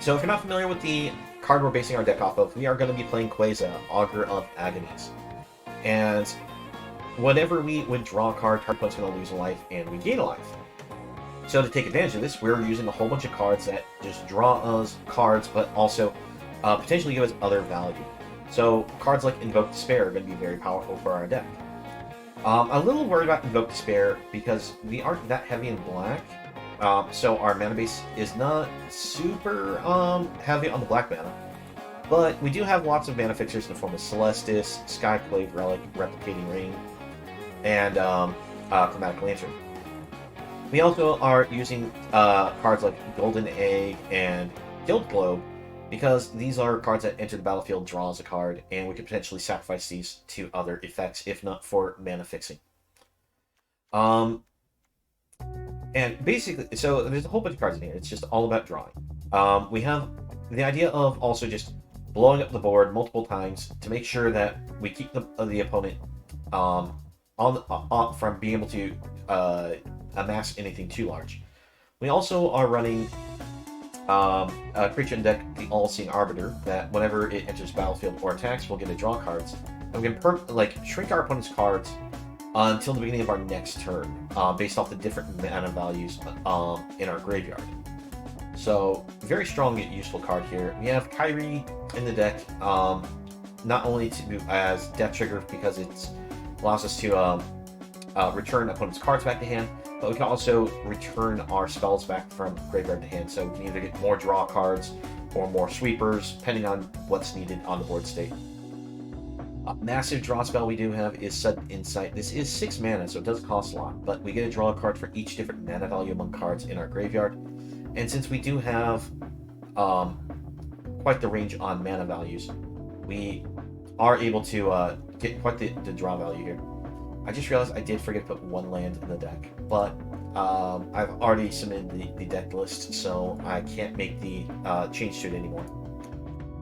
So if you're not familiar with the card we're basing our deck off of, we are going to be playing Queza, Augur of Agonies. And whenever we would draw a card, target opponent's going to lose a life, and we gain a life. So to take advantage of this, we're using a whole bunch of cards that just draw us cards, but also potentially give us other value. So cards like Invoke Despair are going to be very powerful for our deck. I'm a little worried about Invoke Despair because we aren't that heavy in black. So our mana base is not super heavy on the black mana. But we do have lots of mana fixers in the form of Celestis, Skyclave Relic, Replicating Ring, and Chromatic Lantern. We also are using cards like Golden Egg and Guild Globe because these are cards that enter the battlefield, draw as a card, and we could potentially sacrifice these to other effects if not for mana fixing. And basically, so there's a whole bunch of cards in here. It's just all about drawing. We have the idea of also just blowing up the board multiple times to make sure that we keep the opponent from being able to amass anything too large. We also are running a creature in deck, the All-Seeing Arbiter, that whenever it enters battlefield or attacks, we'll get to draw cards. And we can shrink our opponent's cards until the beginning of our next turn, based off the different mana values in our graveyard. So, very strong and useful card here. We have Kyrie in the deck, not only as death trigger because it allows us to return opponent's cards back to hand, but we can also return our spells back from graveyard to hand, so we can either get more draw cards or more sweepers, depending on what's needed on the board state. A massive draw spell we do have is Sudden Insight. This is 6 mana, so it does cost a lot, but we get to draw a card for each different mana value among cards in our graveyard. And since we do have quite the range on mana values, we are able to get quite the draw value here. I just realized I did forget to put 1 land in the deck, but I've already submitted the deck list, so I can't make the change to it anymore.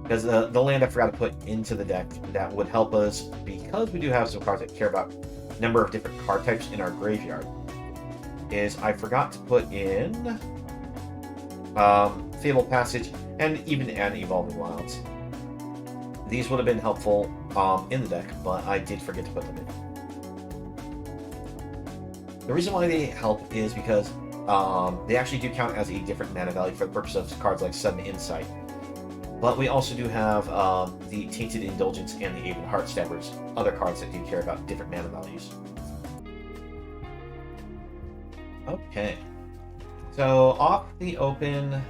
Because the land I forgot to put into the deck that would help us, because we do have some cards that care about a number of different card types in our graveyard, is I forgot to put in Fabled Passage and even an Evolving Wilds. These would have been helpful in the deck, but I did forget to put them in. The reason why they help is because they actually do count as a different mana value for the purpose of cards like Sudden Insight. But we also do have the Tainted Indulgence and the Aven Heartstabbers, other cards that do care about different mana values. Okay. So, off the open,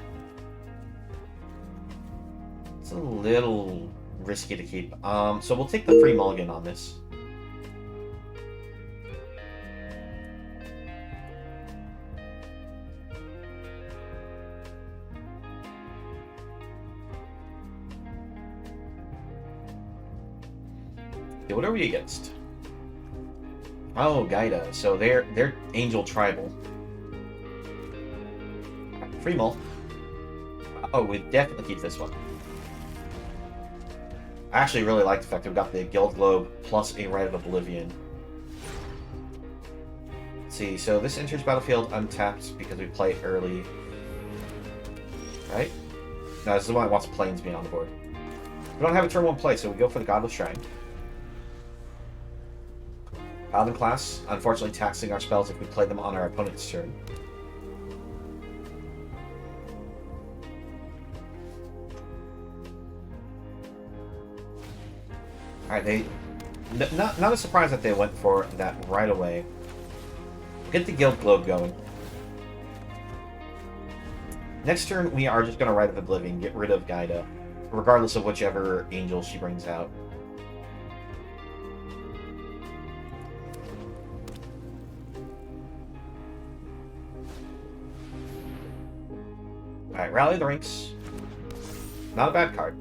it's a little risky to keep. So we'll take the free mulligan on this. Okay, what are we against? Oh, Gaida. So they're Angel Tribal. Free mull. Oh, we definitely keep this one. I actually really like the fact that we've got the Guild Globe plus a Rite of Oblivion. Let's see, so this enters battlefield untapped because we play it early. Right? No, this is the one that wants Plains being on the board. We don't have a turn 1 play, so we go for the Godless Shrine. Paladin class, unfortunately taxing our spells if we play them on our opponent's turn. Alright, not a surprise that they went for that right away. Get the Guild Globe going. Next turn, we are just going to Rite of Oblivion, get rid of Gaida, regardless of whichever angel she brings out. Alright, Rally the Ranks. Not a bad card.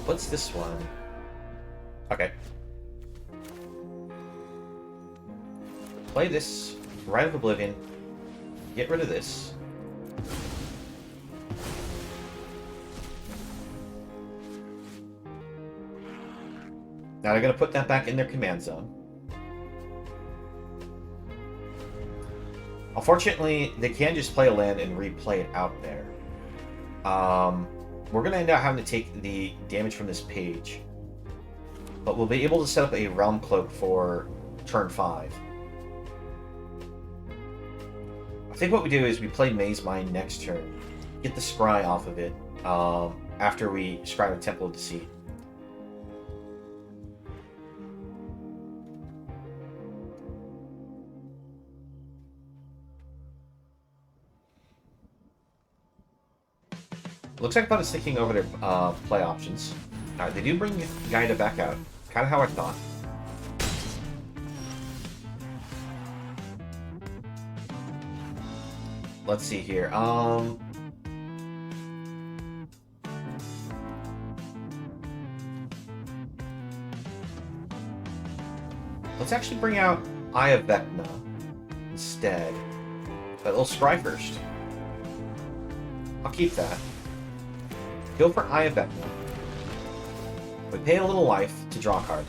What's this one? Okay. Play this. Rite of Oblivion. Get rid of this. Now they're going to put that back in their command zone. Unfortunately, they can just play a land and replay it out there. We're going to end up having to take the damage from this page. But we'll be able to set up a Realm Cloak for turn 5. I think what we do is we play Maze Mine next turn. Get the Scry off of it after we scry the Temple of Deceit. Looks like Bud is thinking over their play options. Alright, they do bring Gaida back out. Kind of how I thought. Let's see here. Let's actually bring out Eye of Vecna instead. But we'll scry first. I'll keep that. Go for Eye of Vecna. We pay a little life to draw a card.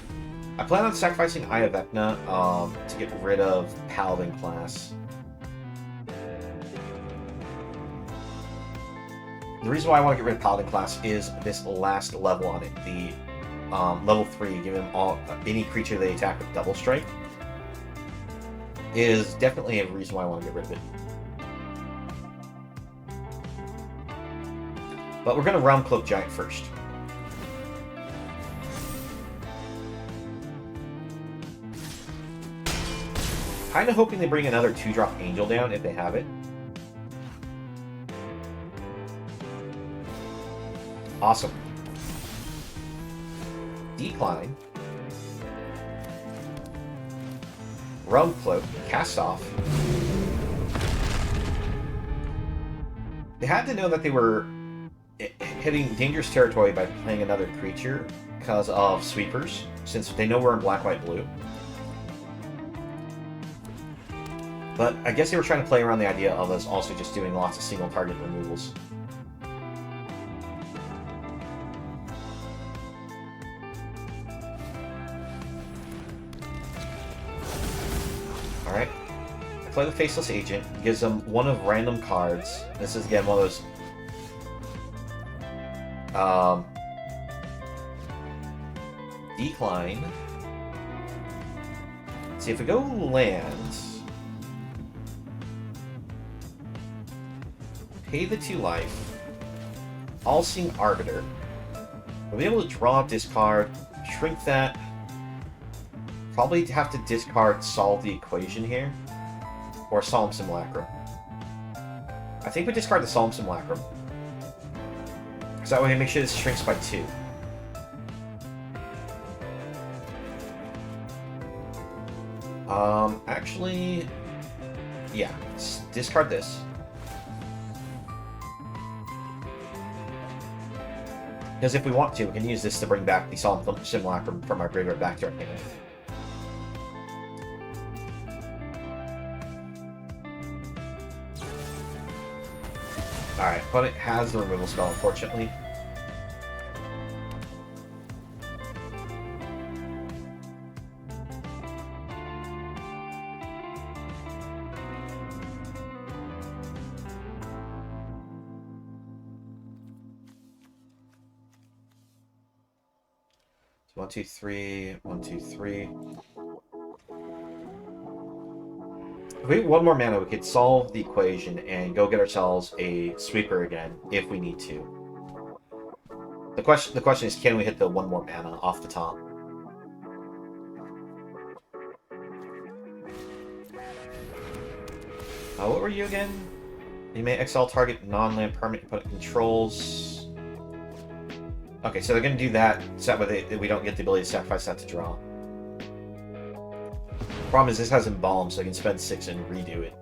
I plan on sacrificing Eye of Vecna to get rid of Paladin class. The reason why I want to get rid of Paladin class is this last level on it. The level 3, give them any creature they attack with double strike, is definitely a reason why I want to get rid of it. But we're going to Realm Cloak Giant first. Kind of hoping they bring another 2-drop Angel down if they have it. Awesome. Decline. Realm Cloak. Cast off. They had to know that they were hitting dangerous territory by playing another creature because of sweepers, since they know we're in black, white, blue. But I guess they were trying to play around the idea of us also just doing lots of single target removals. Alright. I play the Faceless Agent. Gives them one of random cards. This is again one of those decline. See, if we go lands, pay the 2 life, All-Seeing Arbiter, we'll be able to draw, discard, shrink that, probably have to discard Solve the Equation here, or Solemn Simulacrum. I think we discard the Solemn Simulacrum. So that way we make sure this shrinks by 2. Actually, yeah, discard this. Because if we want to, we can use this to bring back the Solemn Simulacrum from our graveyard back to our hand. Alright, but it has the removal spell, unfortunately. So 1, 2, 3, 1, 2, 3. If we have one more mana, we could solve the equation and go get ourselves a sweeper again if we need to. The question is, can we hit the one more mana off the top? What were you again? You may exile target non-land permanent opponent controls. Okay, so they're going to do that so that way we don't get the ability to sacrifice that to draw. Problem is this has Embalm, so I can spend 6 and redo it.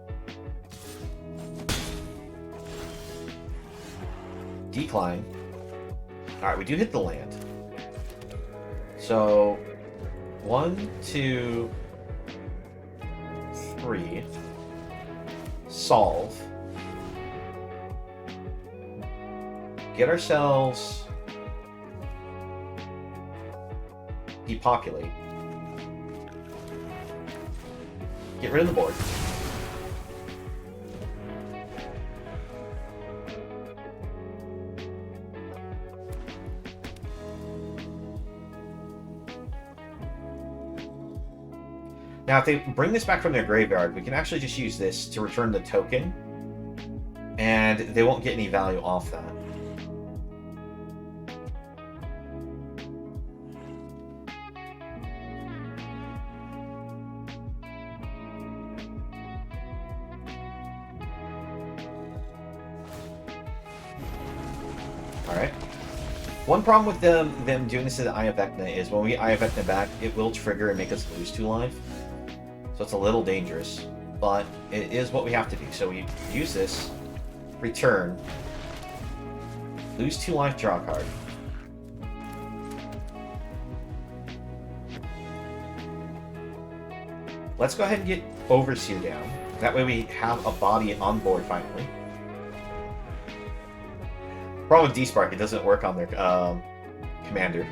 Decline. Alright, we do hit the land. So 1, 2, 3. solve. Get ourselves... depopulate. Get rid of the board. Now, if they bring this back from their graveyard, we can actually just use this to return the token, and they won't get any value off that. Alright. One problem with them doing this to the Eye of Vecna is when we Eye of Vecna back, it will trigger and make us lose 2 life. So it's a little dangerous, but it is what we have to do. So we use this, return, lose 2 life, draw a card. Let's go ahead and get Overseer down. That way we have a body on board finally. Problem with D-Spark, it doesn't work on their commander.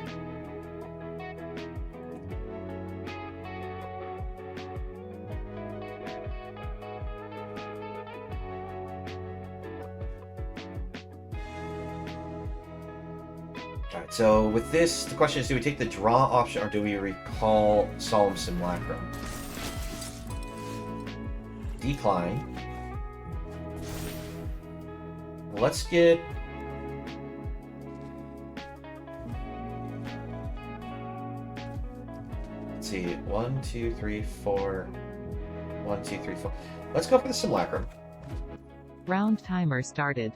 Alright, so with this, the question is, do we take the draw option or do we recall Solemn Simulacrum? Decline. Let's get... Let's see, 1, 2, 3, 4. 1, 2, 3, 4. Let's go for the Simulacrum. Round timer started.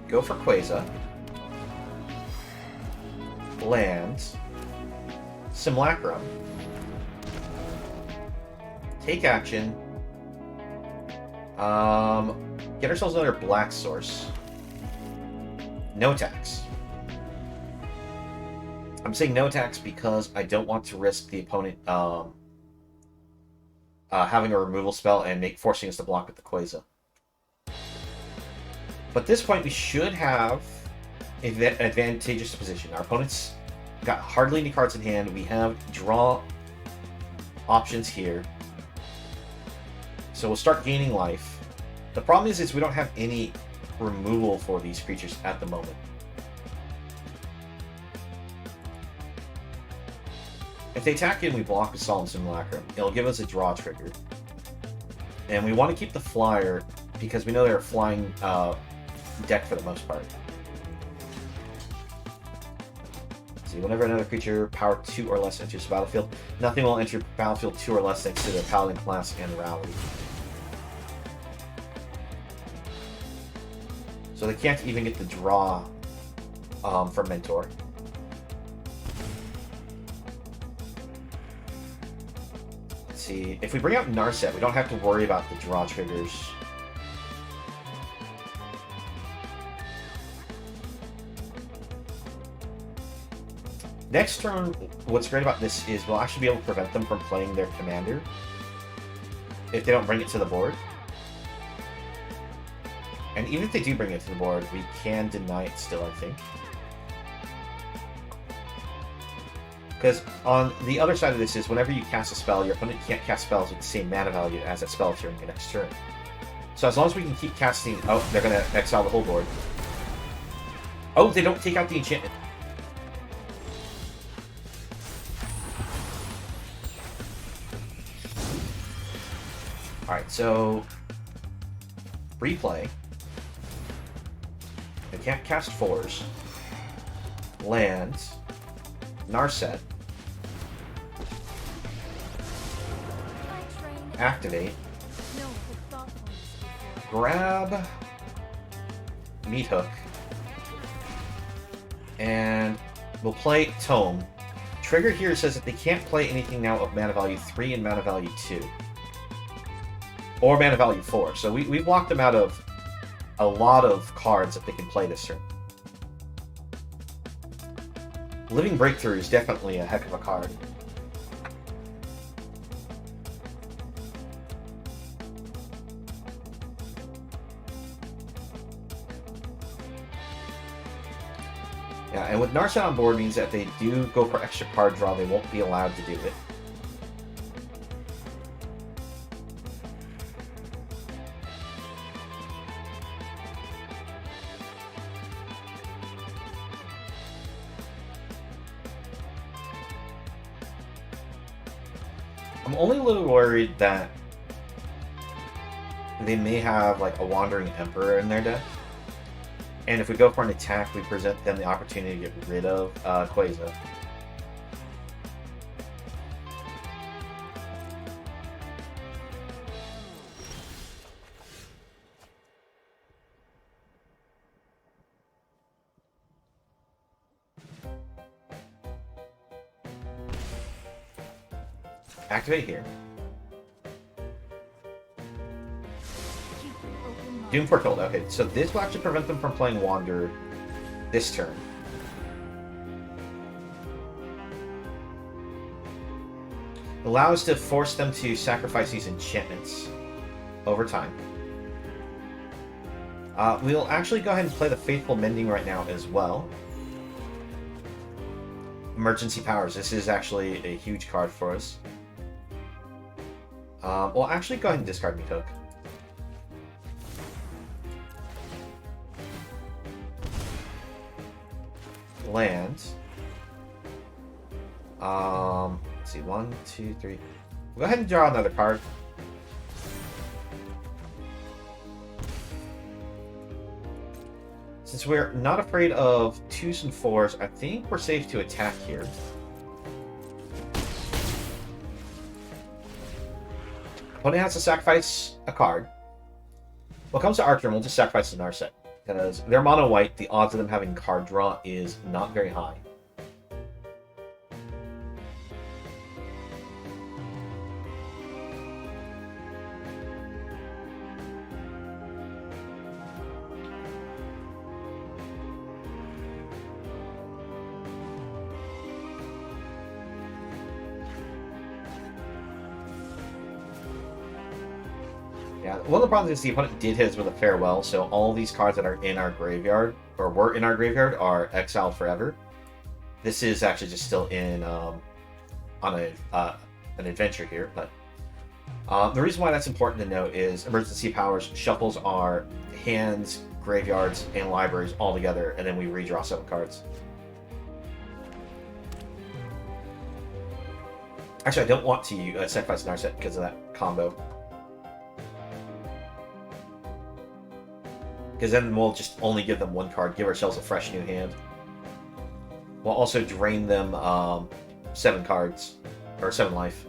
Go for Queza. Land. Simulacrum. Take action. Get ourselves another black source. No attacks. I'm saying no attacks because I don't want to risk the opponent having a removal spell and forcing us to block with the Queza. But at this point, we should have an advantageous position. Our opponent's got hardly any cards in hand. We have draw options here. So we'll start gaining life. The problem is we don't have any removal for these creatures at the moment. If they attack in, we block with Solemn Simulacrum. It'll give us a draw trigger. And we want to keep the flyer because we know they're a flying deck for the most part. See, whenever another creature power 2 or less enters the battlefield, nothing will enter battlefield 2 or less thanks to their Paladin class and Rally. So they can't even get the draw from Mentor. Let's see, if we bring out Narset, we don't have to worry about the draw triggers. Next turn, what's great about this is we'll actually be able to prevent them from playing their commander if they don't bring it to the board. And even if they do bring it to the board, we can deny it still, I think. Because on the other side of this is whenever you cast a spell, your opponent can't cast spells with the same mana value as that spell during the next turn. So as long as we can keep casting... Oh, they're going to exile the whole board. Oh, they don't take out the enchantment. Alright, so... Replay. They can't cast 4s. Land. Narset. Activate. Grab. Meat Hook. And we'll play Tome. Trigger here says that they can't play anything now of mana value 3 and mana value 2. Or mana value 4. So we blocked them out of a lot of cards that they can play this turn. Living Breakthrough is definitely a heck of a card. And with Narset on board means that if they do go for extra card draw, they won't be allowed to do it. I'm only a little worried that they may have like a Wandering Emperor in their deck. And if we go for an attack, we present them the opportunity to get rid of Queza. Activate here. Doom Foretold. Okay, so this will actually prevent them from playing Wander this turn. Allow us to force them to sacrifice these enchantments over time. We'll actually go ahead and play the Faithful Mending right now as well. Emergency Powers. This is actually a huge card for us. We'll actually go ahead and discard Meat Hook. Land. Let's see, 1, 2, 3. We'll go ahead and draw another card. Since we're not afraid of 2s and 4s, I think we're safe to attack here. Opponent has to sacrifice a card. When it comes to Archer, we'll just sacrifice the Narset. Because they're mono white, the odds of them having card draw is not very high. Yeah, one of the problems is the opponent did his with a Farewell, so all these cards that are in our graveyard, or were in our graveyard, are exiled forever. This is actually just still in on an adventure here, but the reason why that's important to note is Emergency Powers shuffles our hands, graveyards, and libraries all together, and then we redraw 7 cards. Actually, I don't want to sacrifice Narset because of that combo. Because then we'll just only give them 1 card, give ourselves a fresh new hand. We'll also drain them 7 cards, or 7 life.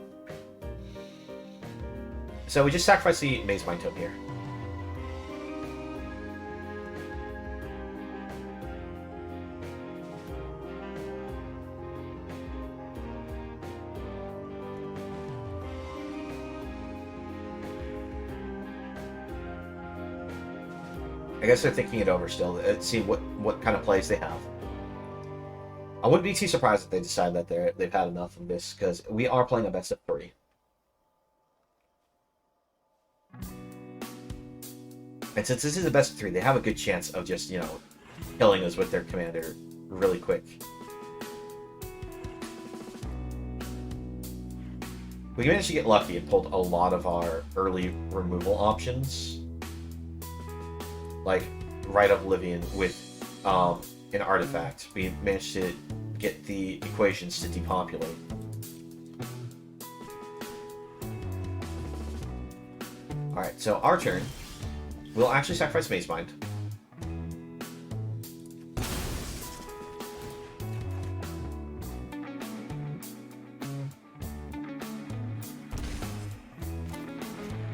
So we just sacrifice the Maze Mind Tome here. I guess they're thinking it over still. Let's see what kind of plays they have. I wouldn't be too surprised if they decide that they've had enough of this, because we are playing a best of 3. And since this is a best of 3, they have a good chance of just, you know, killing us with their commander really quick. We managed to get lucky and pulled a lot of our early removal options. Like Rite of Oblivion with an artifact. We managed to get the equations to depopulate. Alright, so our turn. We'll actually sacrifice Maze Mind.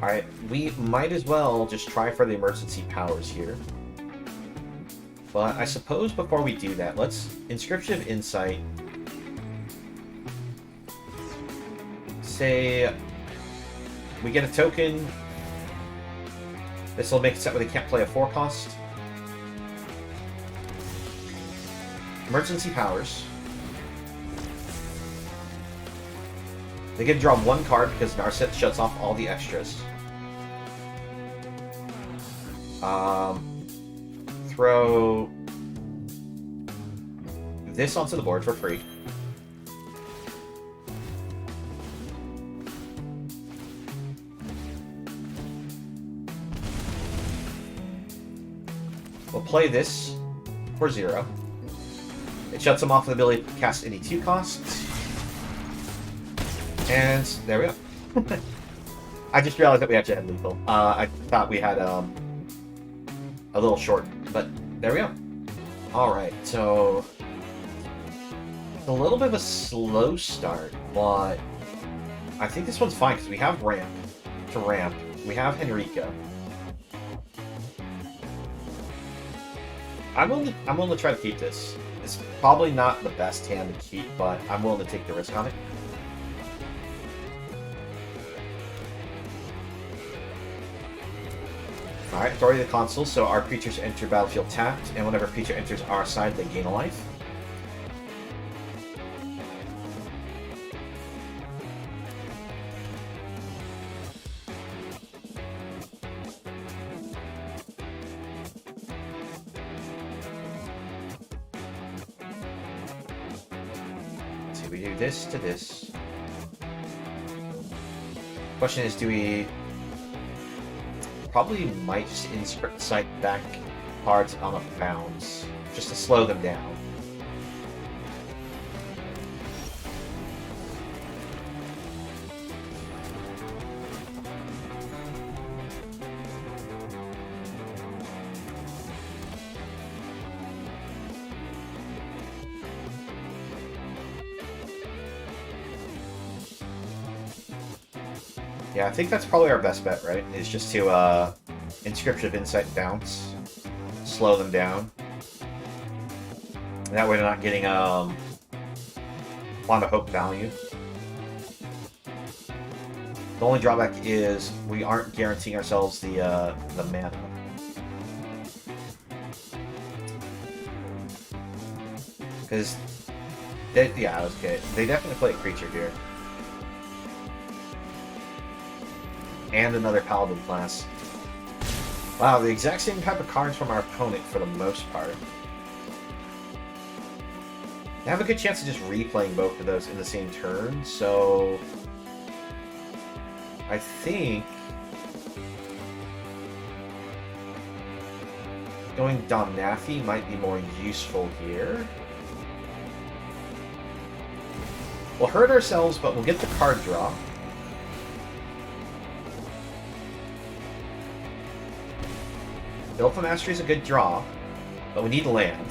Alright, we might as well just try for the Emergency Powers here. But I suppose before we do that, let's Inscription of Insight. Say we get a token. This will make it set where they can't play a 4-cost. Emergency Powers. They get to draw 1 card because Narset shuts off all the extras. Throw this onto the board for free. We'll play this for 0. It shuts him off the ability to cast any 2 costs. And there we go. I just realized that we actually had lethal. I thought we had a little short, but there we go. Alright, so it's a little bit of a slow start, but I think this one's fine because we have ramp to ramp. We have Henrico. I'm willing to try to keep this. It's probably not the best hand to keep, but I'm willing to take the risk on it. Alright, Authority of the Consul, so our creatures enter battlefield tapped, and whenever a creature enters our side, they gain a life. So we do this to this. Question is, do we... Probably might just insert sight back cards on a bounce, just to slow them down. Yeah, I think that's probably our best bet, right? Is just to Inscription of Insight bounce, slow them down. And that way they're not getting Wand of Hope value. The only drawback is we aren't guaranteeing ourselves the mana. Because, yeah, okay. They definitely play a creature here. And another Paladin class. Wow, the exact same type of cards from our opponent for the most part. They have a good chance of just replaying both of those in the same turn, so... I think... going Domnathi might be more useful here. We'll hurt ourselves, but we'll get the card draw. Bilfa Mastery is a good draw, but we need land.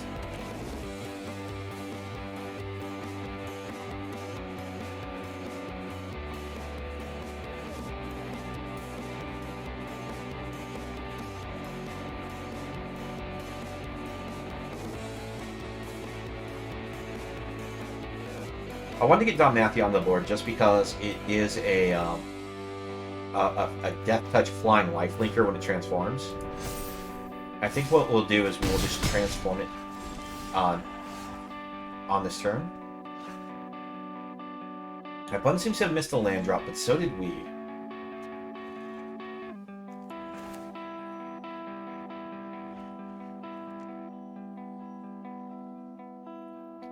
I wanted to get Domnathi on the board just because it is a Death Touch flying lifelinker when it transforms. I think what we'll do is we will just transform it on this turn. My opponent seems to have missed a land drop, but so did we.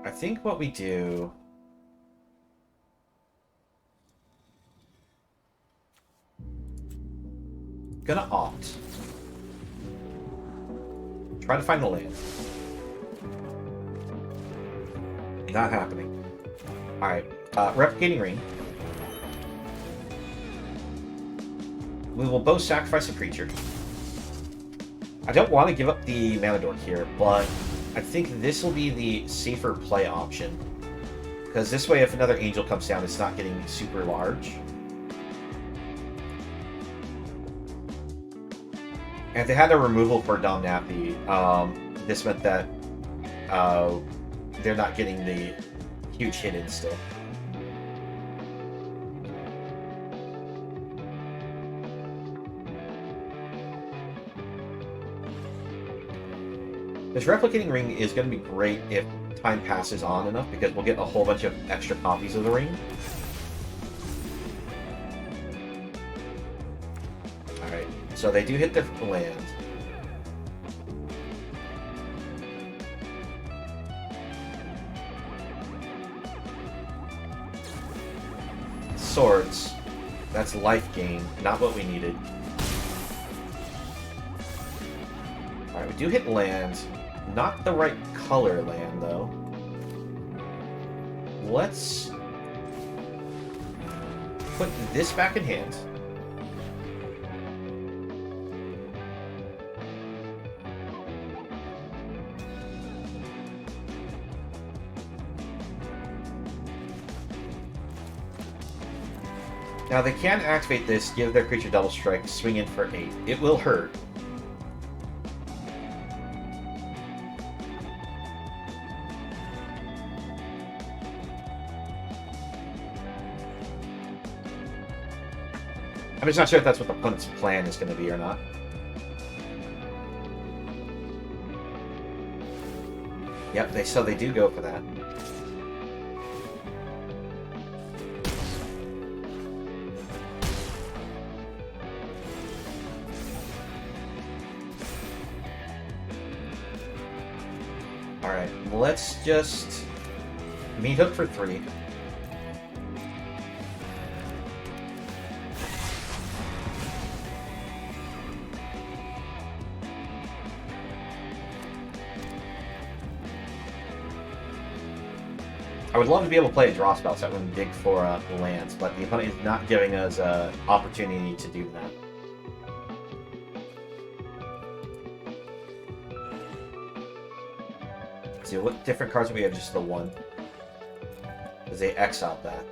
I think what we do... Gonna opt. Try to find the land. Not happening. Alright. Replicating Ring. We will both sacrifice a creature. I don't want to give up the mana dork here, but I think this will be the safer play option. Because this way, if another angel comes down, it's not getting super large. And if they had a removal for Domnathi, this meant that they're not getting the huge hit-in still. This Replicating Ring is going to be great if time passes on enough, because we'll get a whole bunch of extra copies of the ring. Alright, so they do hit their land. swords. That's life gain, not what we needed. Alright, we do hit land. Not the right color land, though. Let's put this back in hand. Now they can activate this, give their creature double strike, swing in for 8. It will hurt. I'm just not sure if that's what the opponent's plan is going to be or not. Yep, so they do go for that. Alright, let's just meet up for 3. I would love to be able to play a draw spell so I wouldn't dig for lands, but the opponent is not giving us an opportunity to do that. Let's see, what different cards do we have? Just the one. Because they exiled that.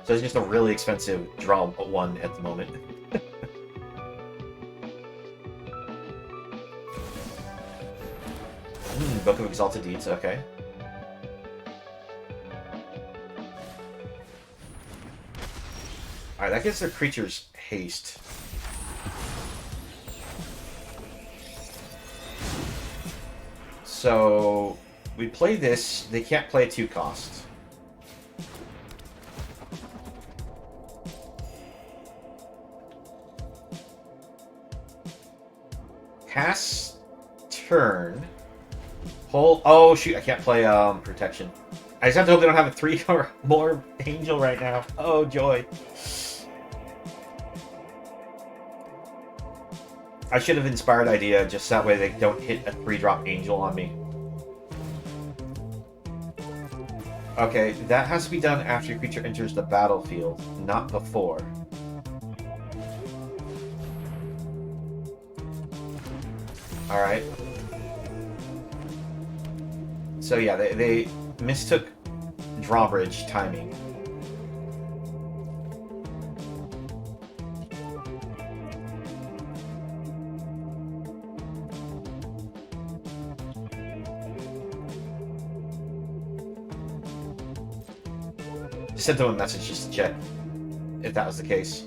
So it's just a really expensive draw 1 at the moment. Book of Exalted Deeds, okay. Alright, that gives their creatures haste. So, we play this, they can't play a 2-cost. Pass turn. Hold. Oh, shoot, I can't play Protection. I just have to hope they don't have a 3 or more Angel right now. Oh, joy. I should have inspired Idea, just that way they don't hit a 3-drop Angel on me. Okay, that has to be done after your creature enters the battlefield, not before. Alright. So yeah, they mistook drawbridge timing. Sent them a message just to check if that was the case.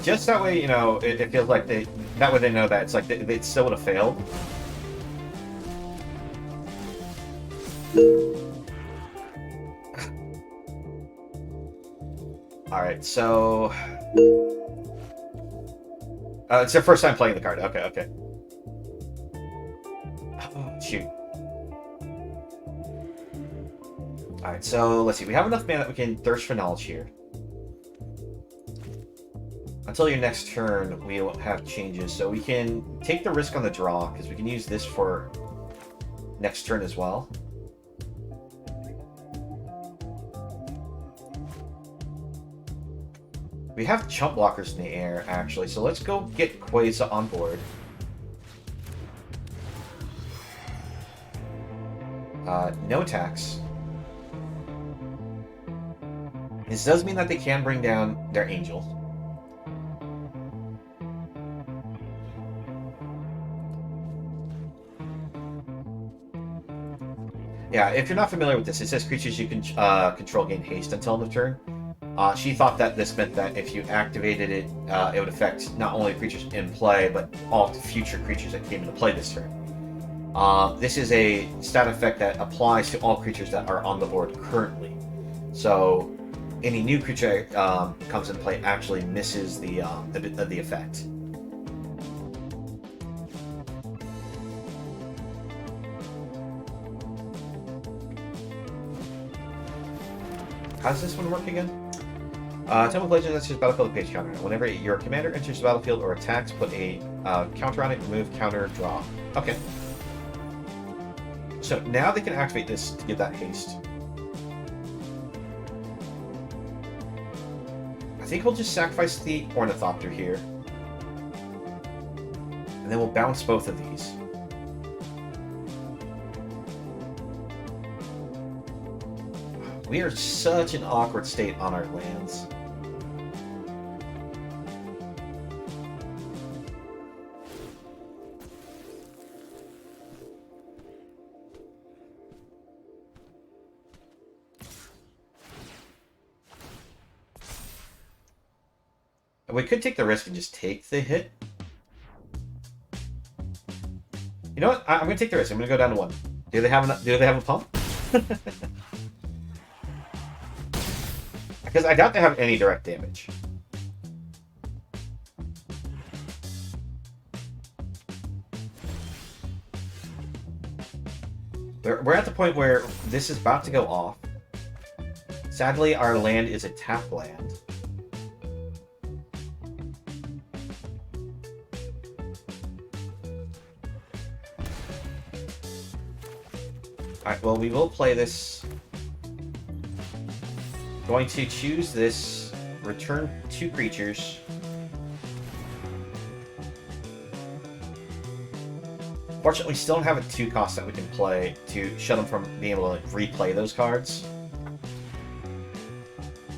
Just that way, you know, it feels like that way they know that it's like they still would have failed. Alright, so... it's their first time playing the card. Okay, okay. Oh, shoot. Alright, so let's see. We have enough mana that we can Thirst for Knowledge here. Until your next turn, we'll have changes. So we can take the risk on the draw, because we can use this for next turn as well. We have chump blockers in the air, actually, so let's go get Queza on board. No attacks. This does mean that they can bring down their Angel. Yeah, if you're not familiar with this, it says creatures you can control gain haste until end of turn. She thought that this meant that if you activated it, it would affect not only creatures in play, but all future creatures that came into play this turn. This is a stat effect that applies to all creatures that are on the board currently. So any new creature comes into play actually misses the effect. How does this one work again? Temple of Legends enters battlefield page counter. Whenever your commander enters the battlefield or attacks, put a counter on it, remove, counter, draw. Okay. So now they can activate this to give that haste. I think we'll just sacrifice the Ornithopter here. And then we'll bounce both of these. We are such an awkward state on our lands. We could take the risk and just take the hit. You know what? I'm going to take the risk. I'm going to go down to 1. Do they have a pump? Because I doubt they have any direct damage. We're at the point where this is about to go off. Sadly, our land is a tap land. Alright, well, we will play this. Going to choose this, return 2 creatures. Fortunately, we still don't have a 2 cost that we can play to shut them from being able to replay those cards.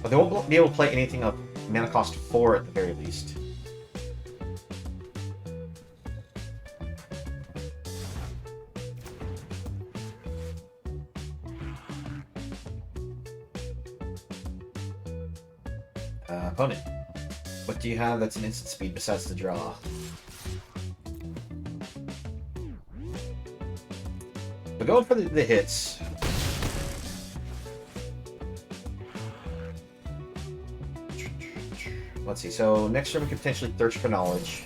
But they won't be able to play anything of mana cost 4 at the very least. Opponent. What do you have that's an instant speed besides the draw? We're going for the hits. Let's see, so next turn we could potentially Thirst for Knowledge.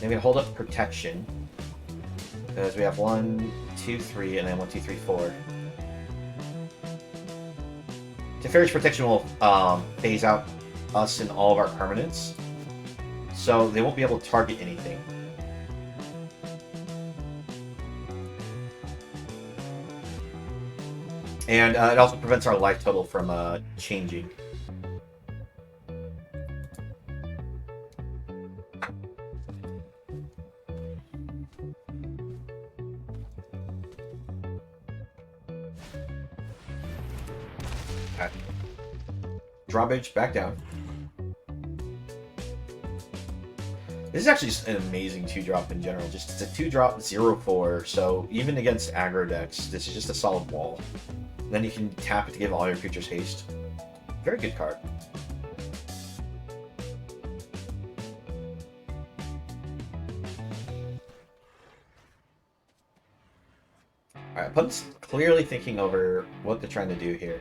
Then we hold up Protection. Because we have 1, 2, 3, and then 1, 2, 3, 4. Teferi's Protection will phase out us and all of our permanents, so they won't be able to target anything. And it also prevents our life total from changing. Drawbridge back down. This is actually just an amazing 2-drop in general. Just it's a 2-drop 0/4, so even against aggro decks, this is just a solid wall. Then you can tap it to give all your creatures haste. Very good card. Alright, opponent's clearly thinking over what they're trying to do here.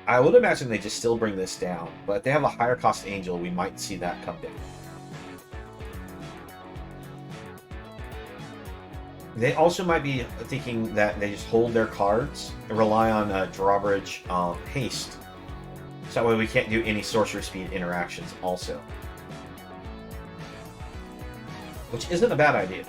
I would imagine they just still bring this down, but if they have a higher cost angel, we might see that come down. They also might be thinking that they just hold their cards and rely on drawbridge haste. So that way we can't do any sorcery speed interactions also. Which isn't a bad idea.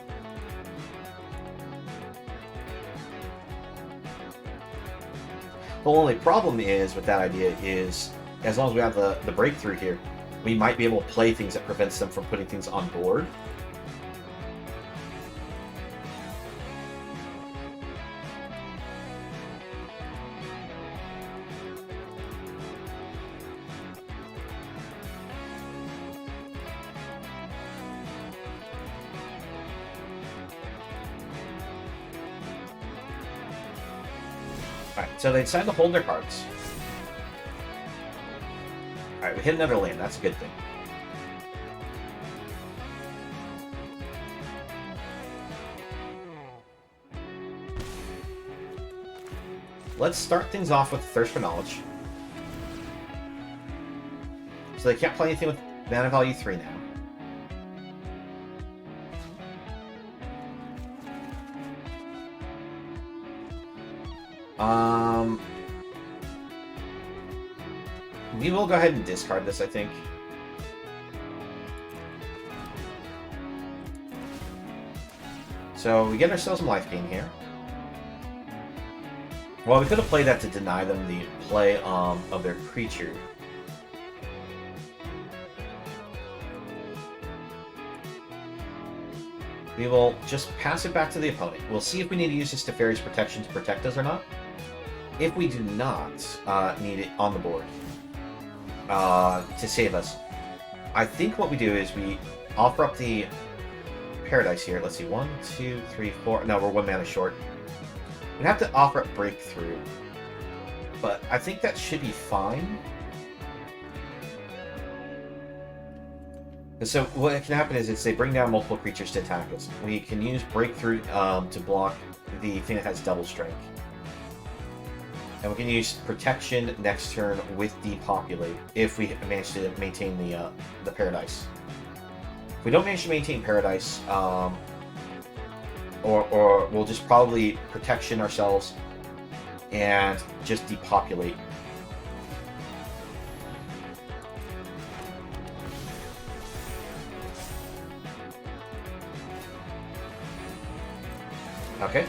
The only problem is with that idea is, as long as we have the breakthrough here, we might be able to play things that prevents them from putting things on board. Alright, so they decided to hold their cards. Alright, we hit another land. That's a good thing. Let's start things off with Thirst for Knowledge. So they can't play anything with mana value 3 now. We will go ahead and discard this, I think. So we get ourselves some life gain here. Well, we could have played that to deny them the play of their creature. We will just pass it back to the opponent. We'll see if we need to use this Teferi's Protection to protect us or not. If we do not need it on the board to save us, I think what we do is we offer up the Paradise here. Let's see, 1, 2, 3, 4. No, we're 1 mana short. We'd have to offer up Breakthrough, but I think that should be fine. So what can happen is they bring down multiple creatures to attack us. We can use Breakthrough to block the thing that has Double Strike. And we can use Protection next turn with Depopulate if we manage to maintain the Paradise. If we don't manage to maintain Paradise, or we'll just probably Protection ourselves and just Depopulate. Okay.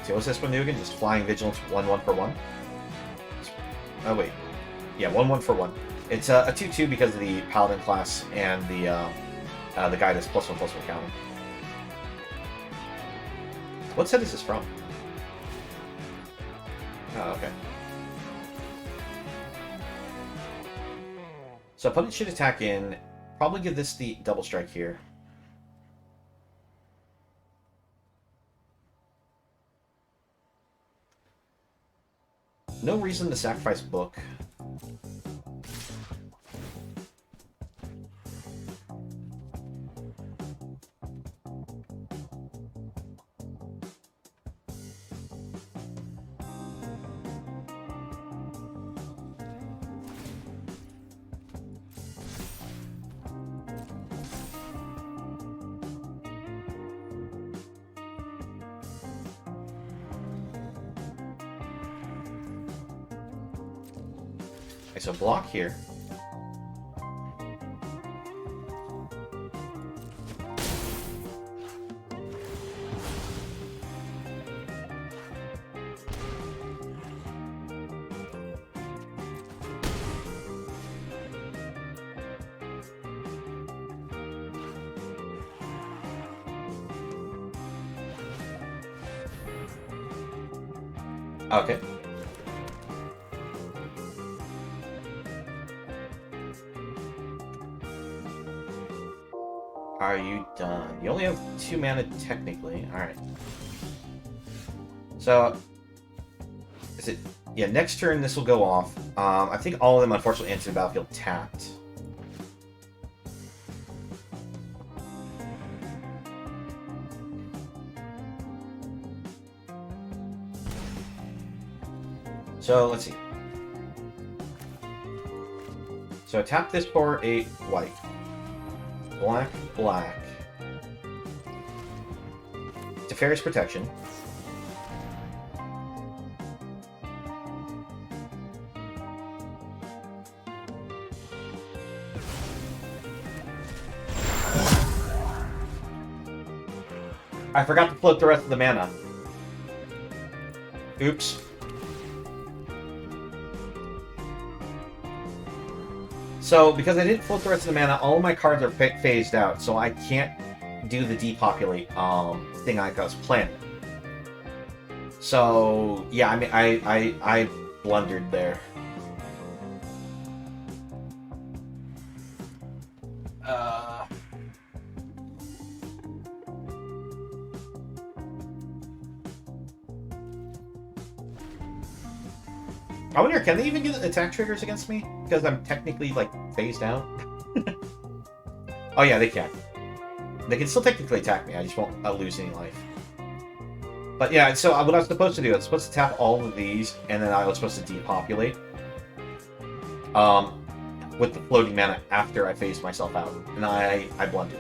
So what's this one do again? Just Flying Vigilance, 1/1 for 1. Oh wait, yeah, 1/1 for 1. It's a 2/2 because of the Paladin class and the guy that's +1/+1 counter. What set is this from? Oh, okay. So opponent should attack in. Probably give this the Double Strike here. No reason to sacrifice Book. Okay, so block here. Okay. Are you done? You only have 2 mana technically. Alright. So, is it... Yeah, next turn this will go off. I think all of them unfortunately enter the battlefield tapped. So, let's see. So, tap this for a white. Black, black. Teferi's Protection. I forgot to float the rest of the mana. Oops. So, because I didn't float the rest of the mana, all of my cards are phased out, so I can't do the depopulate thing I was planning. So, yeah, I mean, I blundered there. I wonder, can they even get attack triggers against me? Because I'm technically, like, phased out? Oh yeah, they can. They can still technically attack me, I just won't lose any life. But yeah, so what I was supposed to do, I was supposed to tap all of these, and then I was supposed to depopulate. With the floating mana after I phased myself out. And I blundered.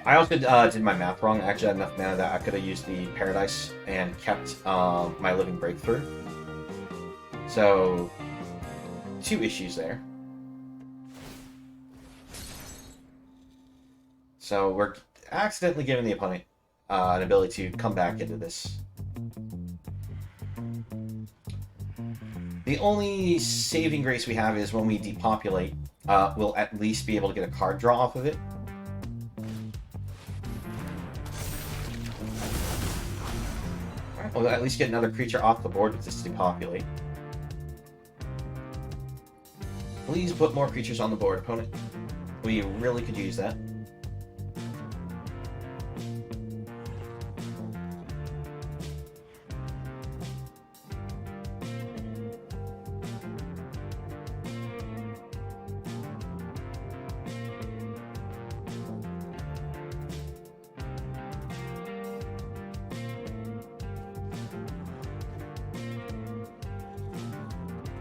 I also did my math wrong. I actually had enough mana that I could have used the Paradise and kept my Living Breakthrough. So, 2 issues there. So we're accidentally giving the opponent an ability to come back into this. The only saving grace we have is when we depopulate, we'll at least be able to get a card draw off of it. We'll at least get another creature off the board with this depopulate. Please put more creatures on the board, opponent. We really could use that.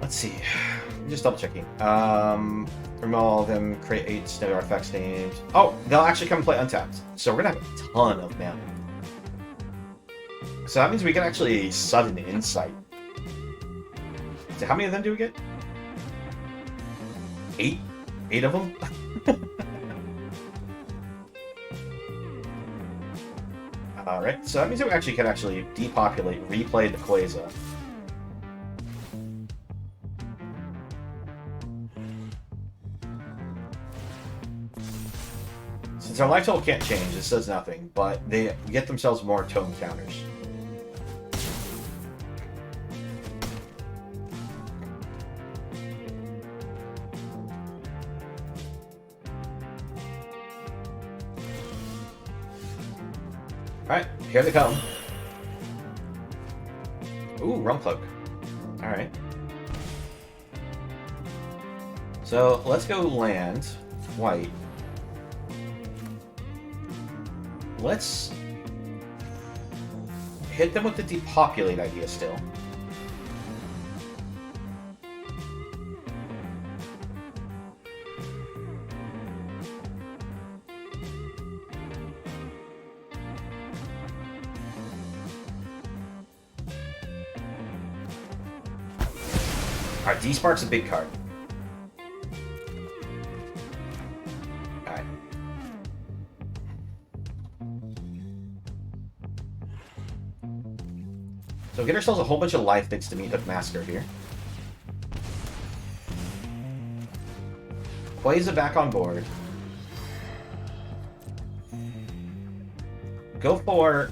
Let's see. Just double checking. Remove all of them, create 8 snow artifacts named. Oh, they'll actually come and play untapped. So we're gonna have a ton of mana. So that means we can actually sudden insight. So how many of them do we get? 8? 8 of them? Alright, so that means that we actually can depopulate, replay the Queza. Since our life total can't change, this does nothing, but they get themselves more tome counters. Alright, here they come. Ooh, Rumcloak. Alright. So, let's go land white. Let's hit them with the depopulate idea still. Alright, D-Spark's a big card. Alright. So get ourselves a whole bunch of life bits to meet Hook Masker here. Queza back on board. Go for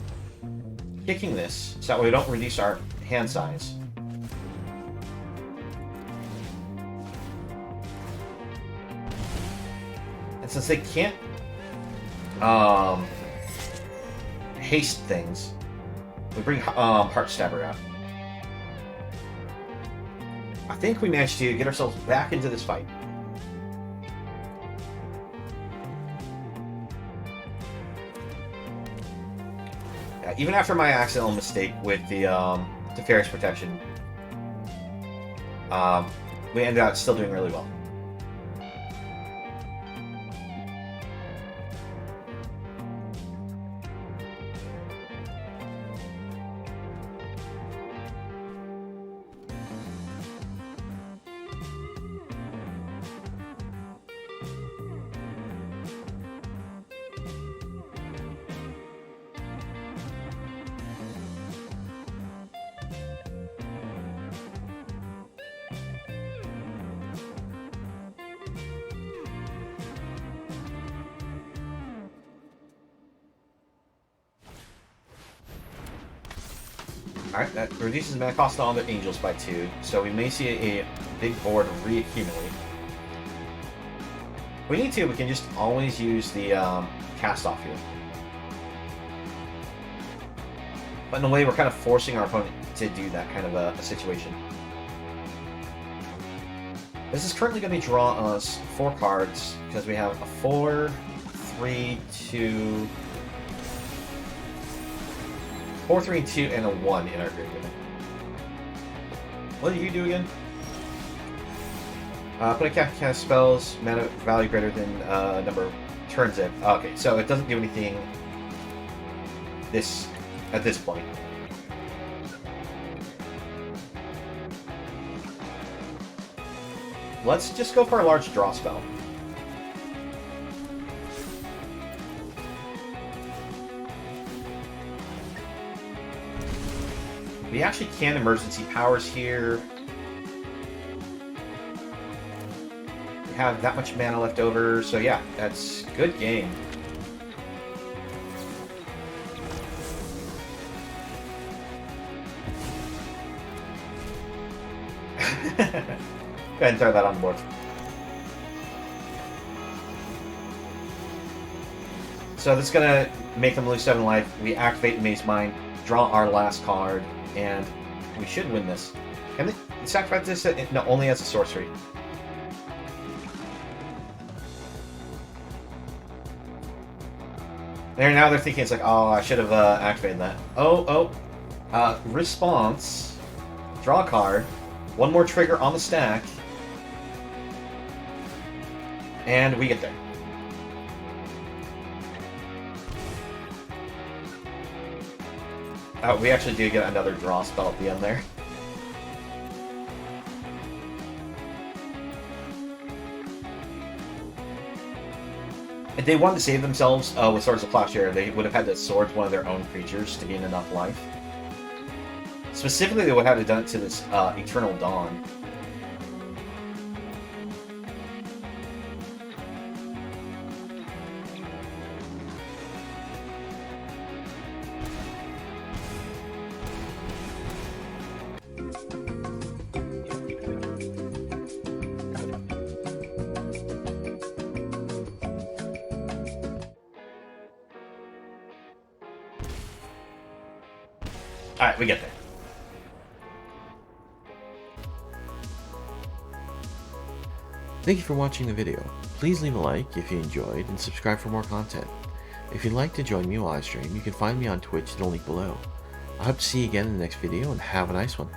kicking this, so that way we don't reduce our hand size. And since they can't haste things, we bring Heartstabber out. I think we managed to get ourselves back into this fight. Yeah, even after my accidental mistake with the Teferi's Protection, we ended up still doing really well. Alright, that reduces mana cost on the Angels by 2, so we may see a big board reaccumulate. If we need to, we can just always use the cast off here. But in a way, we're kind of forcing our opponent to do that kind of a situation. This is currently going to draw us 4 cards, because we have a 4, 3, 2... 4, 3, 2, and a 1 in our graveyard. What do you do again? Put a cast spells, mana value greater than number of turns in. Okay, so it doesn't do anything at this point. Let's just go for a large draw spell. We actually can emergency powers here. We have that much mana left over, so yeah, that's good game. Go ahead and throw that on the board. So this is gonna make them lose 7 life. We activate Maze Mind, draw our last card, and we should win this. Can they sacrifice this? No, only as a sorcery. Now they're thinking it's like, oh, I should have activated that. Response. Draw a card. 1 more trigger on the stack. And we get there. We actually do get another draw spell at the end there. If they wanted to save themselves with Swords of Plowshare, they would have had to sword one of their own creatures to gain enough life. Specifically, they would have done it to this Eternal Dawn. Alright, we get there. Thank you for watching the video. Please leave a like if you enjoyed and subscribe for more content. If you'd like to join me while I stream, you can find me on Twitch in the link below. I hope to see you again in the next video and have a nice one.